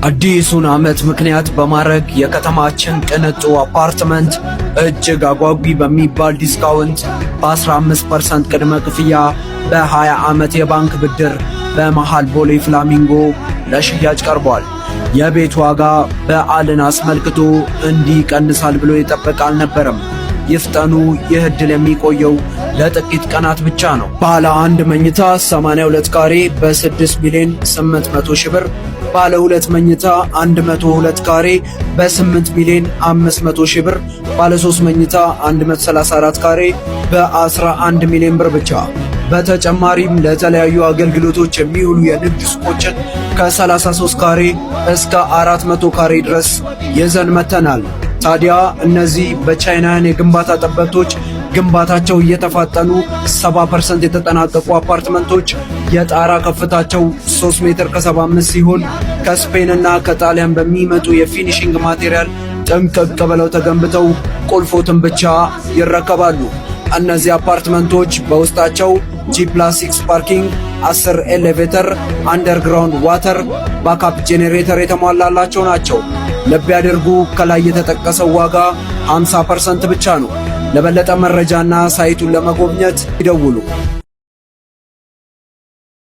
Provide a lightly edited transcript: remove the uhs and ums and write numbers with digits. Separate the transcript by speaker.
Speaker 1: አዲሱን ዓመት ምክንያት በማድረግ የከተማችን ቅንጡ አፓርትመንት እጅግ አጓጊ በሚባል ዲስካውንት በ15% ቅድመ ክፍያ በ20 ዓመት የባንክ ብድር በመሃል ቦሌ ፍላሚንጎ ለሽያጭ ቀርቧል። የቤት ዋጋ በዓልን አስመልክቶ እንዲህ ይቀንሳል ብሎ የጠበቀ አልነበረም። ይፍጠኑ፣ ይህ ዕድል የሚቆየው ለጥቂት ቀናት ብቻ ነው። ባለ 1 መኝታ 82 ካሬ በ6 ሚሊዮን 800 ሺህ ብር፣ ባለ 2 መኝታ 102 ካሬ በ8 ሚሊዮን 500 ሺህ ብር፣ ባለ 3 መኝታ 134 ካሬ በ11 ሚሊዮን ብር ብቻ። በተጨማሪም ለተለያዩ አገልግሎቶች የሚውሉ የንግድ ሱቆችን ከ33 ካሬ እስከ 400 ካሬ ድረስ ይዘን መተናል። ታዲያ እነዚህ በቻይናውያን የግንባታ ጠበብቶች ግንባታቸው እየተፋጠኑ 70% የተጠናቀቁ አፓርትመንቶች የጣራ ከፍታቸው 3 ሜትር ከ75 ሲሆን ከስፔንና ከጣሊያን በሚመጡ የፊኒሺንግ ማቴሪያል ጥንቅቅ ብለው ተገንብተው ቁልፎትን ብቻ ይረከባሉ። እነዚህ አፓርትመንቶች በውስጣቸው G+6 ፓርኪንግ፣ 10 ኤሌቬተር፣ አንደርግራውንድ ዋተር፣ ባካፕ ጄኔሬተር የተሟላላቸው ናቸው። ልብ ያድርጉ፣ ከላይ የተጠቀሰው ዋጋ 50% ብቻ ነው። ለበለጠ መረጃና ሳይቱን ለመጎብኘት ይደውሉ።